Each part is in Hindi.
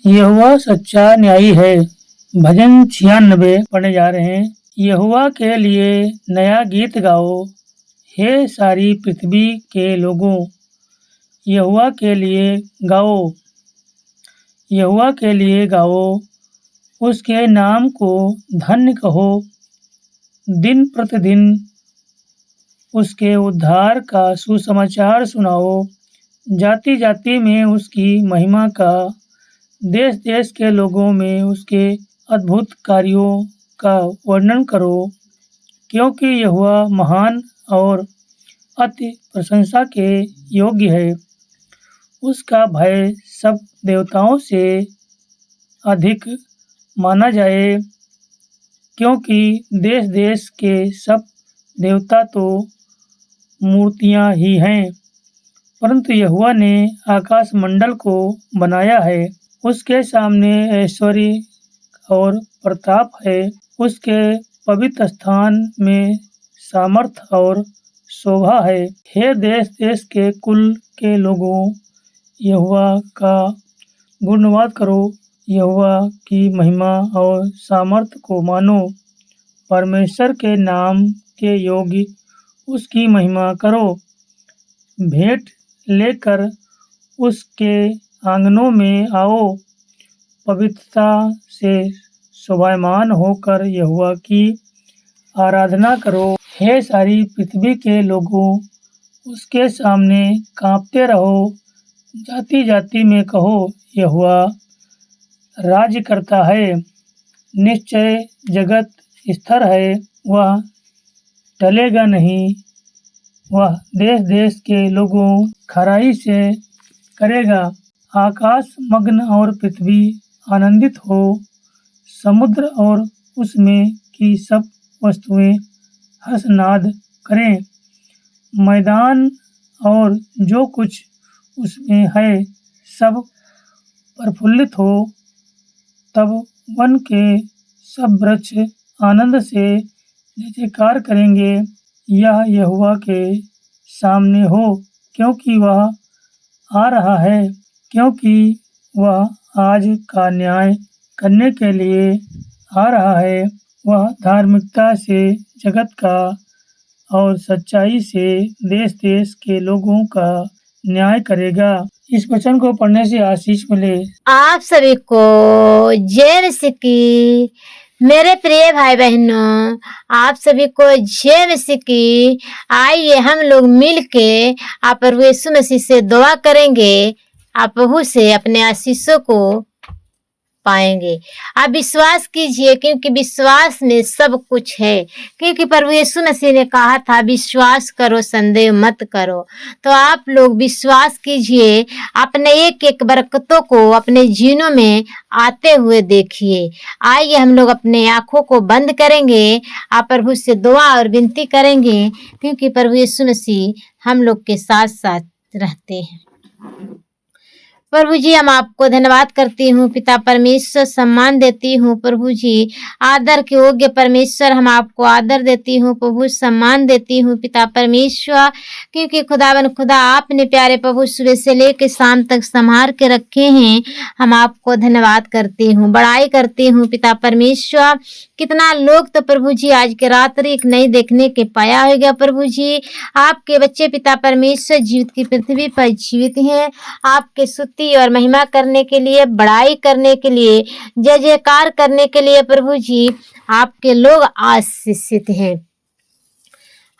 यहोवा सच्चा न्यायी है। भजन 96 पढ़ने जा रहे हैं। यहोवा के लिए नया गीत गाओ, हे सारी पृथ्वी के लोगों। यहोवा के लिए गाओ, यहोवा के लिए गाओ, उसके नाम को धन्य कहो। दिन प्रतिदिन उसके उद्धार का सुसमाचार सुनाओ। जाति जाति में उसकी महिमा का, देश देश के लोगों में उसके अद्भुत कार्यों का वर्णन करो। क्योंकि यहोवा महान और अति प्रशंसा के योग्य है। उसका भय सब देवताओं से अधिक माना जाए। क्योंकि देश देश के सब देवता तो मूर्तियां ही हैं, परंतु यहोवा ने आकाश मंडल को बनाया है। उसके सामने ऐश्वर्य और प्रताप है। उसके पवित्र स्थान में सामर्थ और शोभा है। हे देश देश के कुल के लोगों, यहोवा का गुणवाद करो। यहोवा की महिमा और सामर्थ को मानो। परमेश्वर के नाम के योग्य उसकी महिमा करो। भेंट लेकर उसके आंगनों में आओ। पवित्रता से शोभायमान होकर यहोवा की आराधना करो। हे सारी पृथ्वी के लोगों, उसके सामने कांपते रहो। जाति जाति में कहो, यहोवा राज्य करता है। निश्चय जगत स्थिर है, वह टलेगा नहीं। वह देश देश के लोगों खराई से करेगा। आकाश मग्न और पृथ्वी आनंदित हो। समुद्र और उसमें की सब वस्तुएं हर्षनाद करें। मैदान और जो कुछ उसमें है सब प्रफुल्लित हो। तब वन के सब वृक्ष आनंद से जय जयकार करेंगे। यह यहोवा के सामने हो, क्योंकि वह आ रहा है। क्योंकि वह आज का न्याय करने के लिए आ रहा है। वह धार्मिकता से जगत का और सच्चाई से देश देश के लोगों का न्याय करेगा। इस वचन को पढ़ने से आशीष मिले। आप सभी को जय मसीह की। मेरे प्रिय भाई बहनों, आप सभी को जय मसीह की। आइए हम लोग मिल के आप प्रभु यीशु मसीह से दुआ करेंगे। आप प्रभु से अपने आशीषों को पाएंगे। आप विश्वास कीजिए, क्योंकि विश्वास में सब कुछ है। क्योंकि प्रभु यीशु मसीह ने कहा था, विश्वास करो, संदेह मत करो। तो आप लोग विश्वास कीजिए, अपने एक एक बरकतों को अपने जीवनों में आते हुए देखिए। आइए हम लोग अपने आंखों को बंद करेंगे, आप प्रभु से दुआ और विनती करेंगे, क्योंकि प्रभु यीशु मसीह हम लोग के साथ साथ रहते हैं। प्रभु जी, हम आपको धन्यवाद करती हूँ। पिता परमेश्वर, सम्मान देती हूँ प्रभु जी। आदर के योग्य परमेश्वर, हम आपको आदर देती हूँ प्रभु, सम्मान देती हूँ पिता परमेश्वर। क्योंकि खुदावन खुदा, आपने प्यारे प्रभु सुबह से लेकर शाम तक संभाल के रखे हैं। हम आपको धन्यवाद करती हूँ, बड़ाई करती हूँ पिता परमेश्वर। कितना लोग तो प्रभु जी आज के रात्रि एक नई देखने के पाया होगा प्रभु जी। आपके बच्चे पिता परमेश्वर जीवित की पृथ्वी पर जीवित हैं। आपके स्तुति और महिमा करने के लिए, बड़ाई करने के लिए, जय जयकार करने के लिए प्रभु जी आपके लोग आशीषित हैं।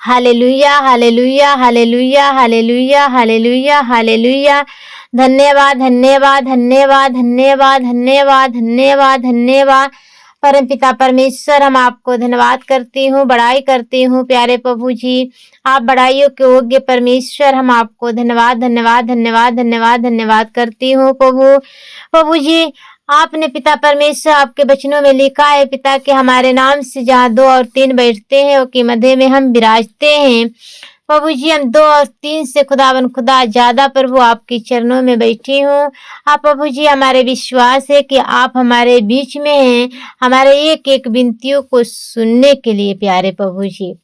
Hallelujah, hallelujah, hallelujah, hallelujah, hallelujah, hallelujah. धन्यवाद, धन्यवाद, धन्यवाद, धन्यवाद, धन्यवाद, धन्यवाद, धन्यवाद। परम पिता परमेश्वर, हम आपको धन्यवाद करती हूँ, बड़ाई करती हूँ प्यारे प्रभु जी। आप बड़ाइयों के योग्य परमेश्वर, हम आपको धन्यवाद, धन्यवाद, धन्यवाद, धन्यवाद, धन्यवाद करती हूँ प्रभु। प्रभु जी, आपने पिता परमेश्वर आपके वचनों में लिखा है पिता के, हमारे नाम से जहाँ 2 और 3 बैठते हैं, उसके मध्य में हम विराजते हैं। प्रभु जी, हम 2 और 3 से खुदावन खुदा ज्यादा प्रभु आपके चरणों में बैठी हूँ। आप प्रभु जी, हमारे विश्वास है कि आप हमारे बीच में हैं, हमारे एक एक विनतियों को सुनने के लिए प्यारे प्रभु जी।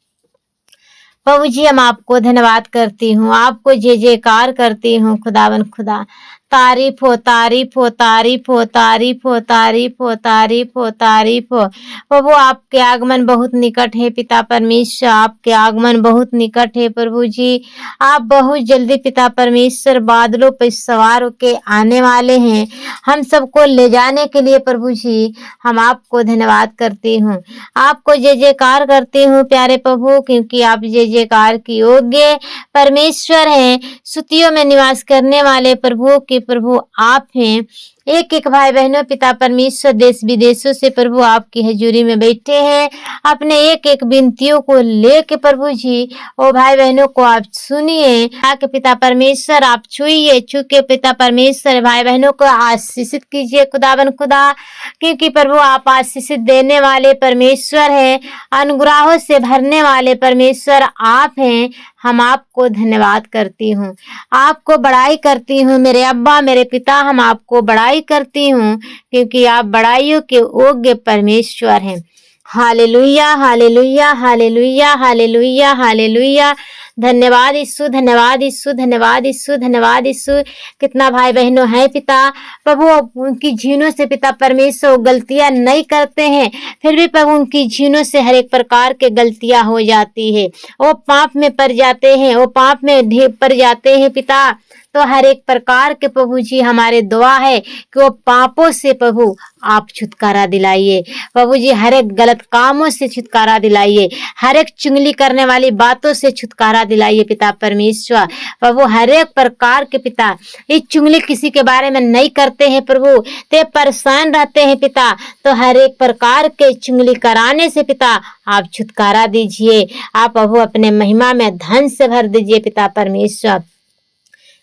प्रभु जी, हम आपको धन्यवाद करती हूँ, आपको जय जयकार करती हूँ खुदावन खुदा। तारीफ हो, तारीफ हो, तारीफ हो, तारीफ हो, तारीफ हो, तारीफ हो, तारीफ हो। प्रभु आपके आगमन बहुत निकट है पिता परमेश्वर, आपके आगमन बहुत निकट है प्रभु जी। आप बहुत जल्दी पिता परमेश्वर बादलों पर सवार होके आने वाले हैं हम सबको ले जाने के लिए प्रभु जी। हम आपको धन्यवाद करती हूँ, आपको जय जयकार करती हूँ प्यारे प्रभु, क्योंकि आप जय जयकार की योग्य परमेश्वर हैं। स्तुतियों में निवास करने वाले प्रभु के प्रभु आप हैं। एक एक भाई बहनों पिता परमेश्वर देश विदेशों से प्रभु आपकी हजूरी में बैठे हैं, अपने एक एक विनतियों को लेके प्रभु जी ओ भाई बहनों को आप सुनिए। आके पिता परमेश्वर आप छुइए, छू के पिता परमेश्वर भाई बहनों को आशीषित कीजिए खुदावन खुदा, क्योंकि प्रभु आप आशीषित देने वाले परमेश्वर हैं, अनुग्रहों से भरने वाले परमेश्वर आप हैं। हम आपको धन्यवाद करती हूँ, आपको बड़ाई करती हूँ मेरे अब्बा मेरे पिता, हम आपको बड़ाई करती हूँ क्योंकि आप बड़ाइयों के योग्य परमेश्वर हैं। Hallelujah hallelujah hallelujah hallelujah hallelujah. धन्यवाद यीशु, धन्यवाद यीशु, धन्यवाद यीशु, धन्यवाद यीशु। कितना भाई बहनों है पिता प्रभु उनकी झीनों से पिता परमेश्वर गलतियां नहीं करते हैं, फिर भी प्रभु उनकी झीनों से हर एक प्रकार के गलतियां हो जाती है, वो पाप में पड़ जाते हैं, वो पाप में पड़ जाते हैं पिता। तो हर एक प्रकार के प्रभु जी हमारे दुआ है कि वो पापों से प्रभु आप छुटकारा दिलाइए प्रभु जी, हर एक गलत कामों से छुटकारा दिलाइए, हर एक चुगली करने वाली बातों से छुटकारा दिलाइए पिता परमेश्वर। प्रभु हर एक प्रकार के पिता ये चुगली किसी के बारे में नहीं करते हैं प्रभु, ते परेशान रहते हैं पिता, तो हर एक प्रकार के चुगली कराने से पिता आप छुटकारा दीजिए। आप प्रभु अपने महिमा में धन से भर दीजिए पिता परमेश्वर,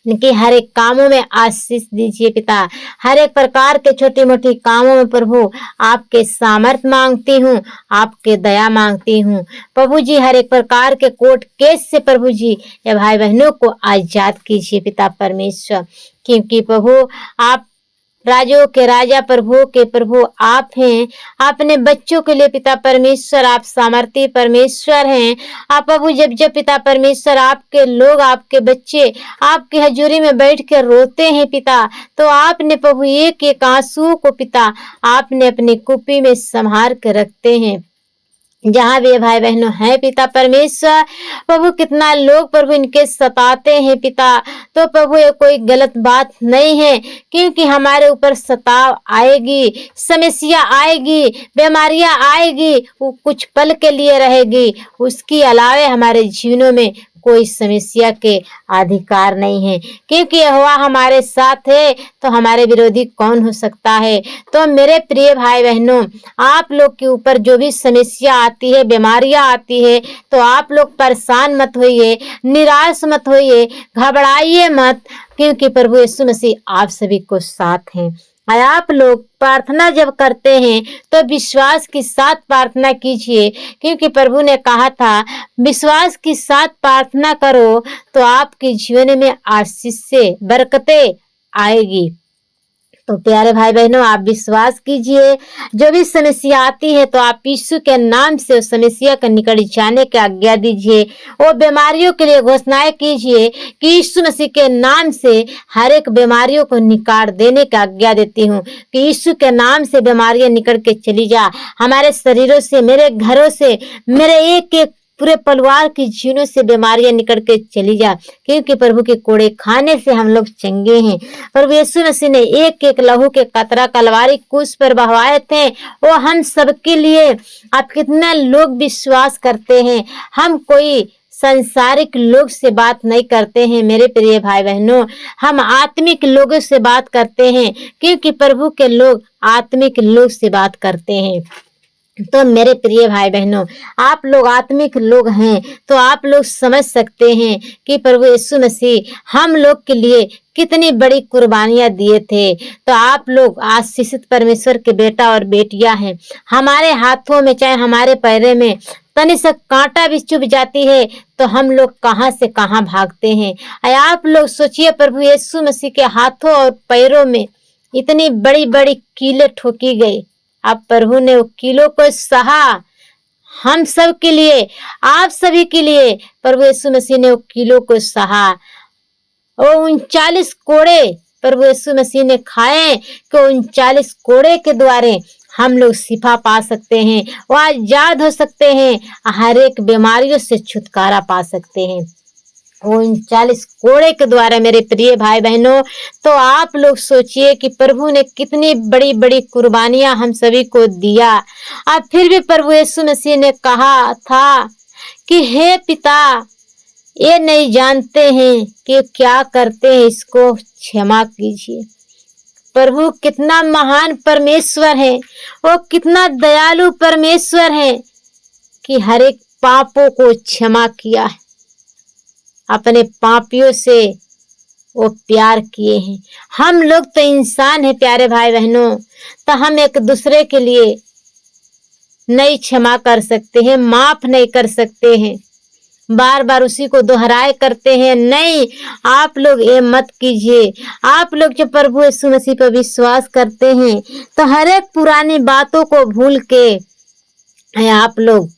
इनके हर एक कामों में आशीष दीजिए पिता। हर एक प्रकार के छोटी मोटी कामों में प्रभु आपके सामर्थ मांगती हूँ, आपके दया मांगती हूँ प्रभु जी। हर एक प्रकार के कोर्ट केस से प्रभु जी ये भाई बहनों को आजाद कीजिए पिता परमेश्वर, क्योंकि प्रभु आप राजों के राजा प्रभु के प्रभु आप हैं। अपने बच्चों के लिए पिता परमेश्वर आप सामर्थी परमेश्वर हैं। आप प्रभु जब जब पिता परमेश्वर आपके लोग आपके बच्चे आपकी हजूरी में बैठ कर रोते हैं पिता, तो आपने प्रभु एक एक आंसू को पिता आपने अपनी कुप्पी में संभाल कर रखते हैं। जहाँ भी भाई बहनों है पिता परमेश्वर प्रभु, कितना लोग प्रभु इनके सताते हैं पिता, तो प्रभु ये कोई गलत बात नहीं है, क्योंकि हमारे ऊपर सताव आएगी, समस्या आएगी, बीमारियां आएगी, वो कुछ पल के लिए रहेगी, उसके अलावे हमारे जीवनों में कोई समस्या के अधिकार नहीं है, क्योंकि यहोवा हमारे साथ है तो हमारे विरोधी कौन हो सकता है। तो मेरे प्रिय भाई बहनों, आप लोग के ऊपर जो भी समस्या आती है, बीमारियां आती है, तो आप लोग परेशान मत होइए, निराश मत होइए, घबराइए मत, क्योंकि प्रभु यीशु मसीह आप सभी को साथ हैं। और आप लोग प्रार्थना जब करते हैं तो विश्वास के साथ प्रार्थना कीजिए, क्योंकि प्रभु ने कहा था विश्वास के साथ प्रार्थना करो तो आपके जीवन में आशीष से बरकतें आएगी। तो प्यारे भाई बहनों, आप विश्वास कीजिए, जो भी समस्या आती है तो आप यीशु के नाम से उस समस्या के निकट जाने की आज्ञा दीजिए। वो बीमारियों के लिए घोषणाएं कीजिए कि यीशु मसीह के नाम से हर एक बीमारियों को निकाल देने की आज्ञा देती हूँ, कि यीशु के नाम से बीमारियां निकल के चली जा हमारे शरीरों से, मेरे घरों से, मेरे एक एक पूरे परिवार की जीवनों से बीमारियां निकल के चली जा, क्योंकि प्रभु के कोड़े खाने से हम लोग चंगे हैं। प्रभु यीशु मसीह ने एक एक लहू के कतरा कलवारी क्रूस पर बहाए थे, वो हम सबके लिए। आप कितना लोग विश्वास करते हैं, हम कोई संसारिक लोग से बात नहीं करते हैं मेरे प्रिय भाई बहनों, हम आत्मिक लोगों से बात करते हैं, क्योंकि प्रभु के लोग आत्मिक लोग से बात करते हैं। तो मेरे प्रिय भाई बहनों, आप लोग आत्मिक लोग हैं तो आप लोग समझ सकते हैं कि प्रभु यीशु मसीह हम लोग के लिए कितनी बड़ी कुर्बानियां दिए थे। तो आप लोग आशीषित परमेश्वर के बेटा और बेटियां हैं। हमारे हाथों में चाहे हमारे पैरों में तनी सा कांटा भी चुभ जाती है तो हम लोग कहां से कहां भागते हैं। आप लोग सोचिए, प्रभु यीशु मसीह के हाथों और पैरों में इतनी बड़ी बड़ी कीलें ठोकी गई, अब प्रभु ने वो कीलों को सहा हम सब के लिए, आप सभी के लिए। प्रभु यीशु मसीह ने वो कीलों को सहा, वो 39 कोड़े प्रभु यीशु मसीह ने खाए कि 39 कोड़े के द्वारे हम लोग शिफा पा सकते हैं, वो आजाद हो सकते हैं, हर एक बीमारियों से छुटकारा पा सकते हैं। 39 कोड़े के द्वारा मेरे प्रिय भाई बहनों, तो आप लोग सोचिए कि प्रभु ने कितनी बड़ी बड़ी कुर्बानियां हम सभी को दिया। और फिर भी प्रभु यीशु मसीह ने कहा था कि हे पिता, ये नहीं जानते हैं कि क्या करते हैं, इसको क्षमा कीजिए। प्रभु कितना महान परमेश्वर है, वो कितना दयालु परमेश्वर है कि हर एक पापों को क्षमा किया है, अपने पापियों से वो प्यार किए हैं। हम लोग तो इंसान हैं प्यारे भाई बहनों, तो हम एक दूसरे के लिए नहीं क्षमा कर सकते हैं, माफ नहीं कर सकते हैं, बार बार उसी को दोहराए करते हैं। नहीं, आप लोग ये मत कीजिए। आप लोग जब प्रभु यीशु मसीह पर विश्वास करते हैं तो हर एक पुरानी बातों को भूल के आप लोग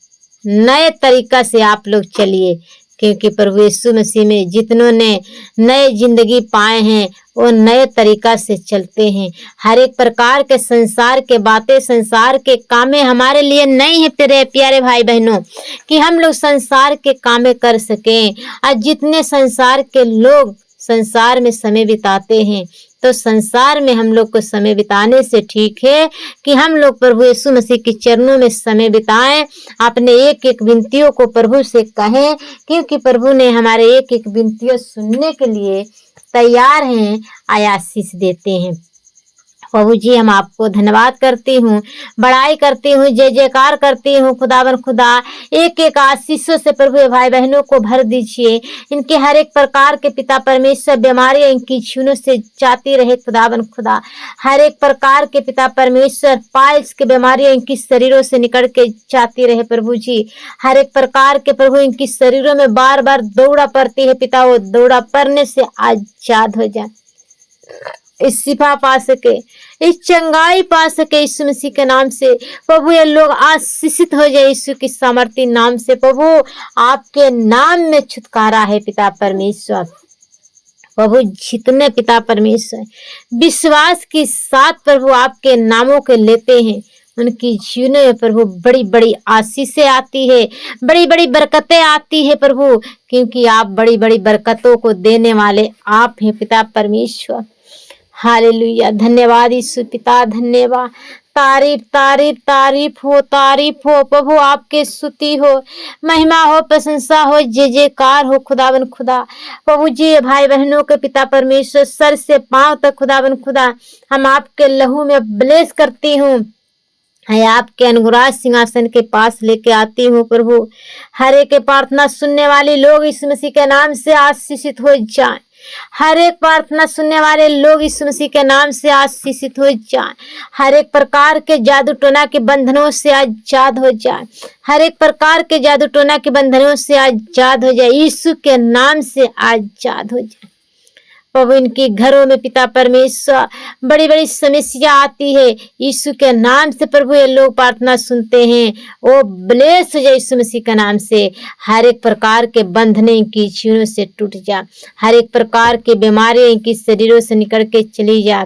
नए तरीका से आप लोग चलिए, क्योंकि प्रभु यीशु मसीह में जितनों ने नए जिंदगी पाए हैं वो नए तरीका से चलते हैं। हर एक प्रकार के संसार के बातें, संसार के कामें हमारे लिए नहीं है तेरे प्यारे भाई बहनों कि हम लोग संसार के कामें कर सकें। और जितने संसार के लोग संसार में समय बिताते हैं, तो संसार में हम लोग को समय बिताने से ठीक है कि हम लोग प्रभु यीशु मसीह के चरणों में समय बिताएं, अपने एक एक विनतियों को प्रभु से कहें, क्योंकि प्रभु ने हमारे एक एक विनतियों सुनने के लिए तैयार हैं, आशीष देते हैं। प्रभु जी, हम आपको धन्यवाद करती हूँ, बड़ाई करती हूँ, जय जयकार करती हूँ। खुदावन खुदा, एक एक आशीषों से प्रभु भाई बहनों को भर दीजिए। इनके हर एक प्रकार के पिता परमेश्वर बीमारियां इनकी छूनों से जाती रहे। खुदावन खुदा, हर एक प्रकार के पिता परमेश्वर पाइल्स की बीमारियां इनकी शरीरों से निकल के जाती रहे। प्रभु जी, हर एक प्रकार के प्रभु इनकी शरीरों में बार बार दौड़ा पड़ती है पिता, वो दौड़ा पड़ने से आजाद हो जाए, इस शिफा पा सके, इस चंगाई पा सके यीशु मसीह के नाम से। प्रभु ये लोग आशीषित हो जाए यीशु की सामर्थी नाम से। प्रभु आपके नाम में छुटकारा है पिता परमेश्वर। प्रभु जितने पिता परमेश्वर विश्वास के साथ प्रभु आपके नामों के लेते हैं, उनकी जीवन में प्रभु बड़ी बड़ी आशीषें आती है, बड़ी बड़ी बरकतें आती है प्रभु, क्योंकि आप बड़ी बड़ी बरकतों को देने वाले आप हैं पिता परमेश्वर। हालेलुया, धन्यवाद यीशु पिता, धन्यवाद, तारीफ तारीफ तारीफ हो प्रभु, आपके स्तुति हो, महिमा हो, प्रशंसा हो, जय जयकार हो खुदावन खुदा। प्रभु जी, भाई बहनों के पिता परमेश्वर सर से पांव तक खुदावन खुदा हम आपके लहू में ब्लेस करती हूँ, है आपके अनुग्रह सिंहासन के पास लेके आती हूँ प्रभु। हर एक प्रार्थना सुनने वाले लोग इस मसीह के नाम से आशीषित हो जाएं। हर एक प्रार्थना सुनने वाले लोग इस मसीह के नाम से आशीषित हो जाएं। हर एक प्रकार के जादू टोना के बंधनों से आजाद हो जाए, हर एक प्रकार के जादू टोना के बंधनों से आजाद हो जाए, यीशु के नाम से आजाद हो जाए। प्रभु इनके घरों में पिता परमेश्वर बड़ी बड़ी समस्या आती है, यीशु के नाम से प्रभु ये लोग प्रार्थना सुनते हैं, वो ब्लेस हो जाए यीशु मसीह के नाम से। हर एक प्रकार के बंधने इनकी छीनों से टूट जा, हर एक प्रकार की बीमारियां इनकी शरीरों से निकल के चली जा।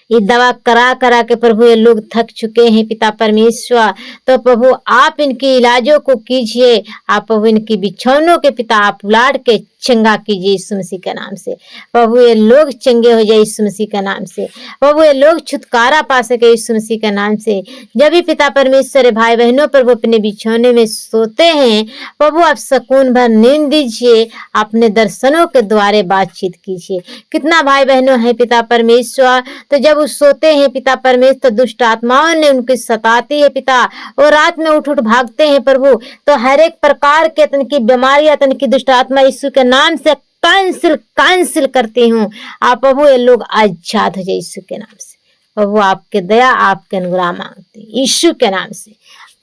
ये दवा करा करा के प्रभु ये लोग थक चुके हैं पिता परमेश्वर, तो प्रभु आप इनके इलाजों को कीजिए, आप प्रभु इनकी बिछौनों के पिता आप उलाट के चंगा कीजिए यीशु मसीह के नाम से। प्रभु ये लोग चंगे हो जाए यीशु मसीह के नाम से, प्रभु ये लोग छुटकारा पा सके यीशु मसीह के नाम से। जब भी पिता परमेश्वर भाई बहनों प्रभु अपने बिछौने में सोते हैं, प्रभु आप सुकून भर नींद दीजिए, अपने दर्शनों के द्वारे बातचीत कीजिए। कितना भाई बहनों है पिता परमेश्वर, तो जब वो सोते हैं पिता परमेश्वर, दुष्ट आत्माओं ने उनकी सताती है पिता, और रात में उठ उठ भागते हैं प्रभु, तो हर एक प्रकार के तन की बीमारियां, तन की दुष्ट आत्मा यीशु के नाम से कैंसिल करती हूँ। आप प्रभु ये लोग आजाद हो जाए यीशु के नाम से। प्रभु आपके दया आपके अनुग्रह मांगते यीशु के नाम से।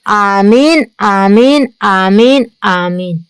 आमीन आमीन आमीन आमीन।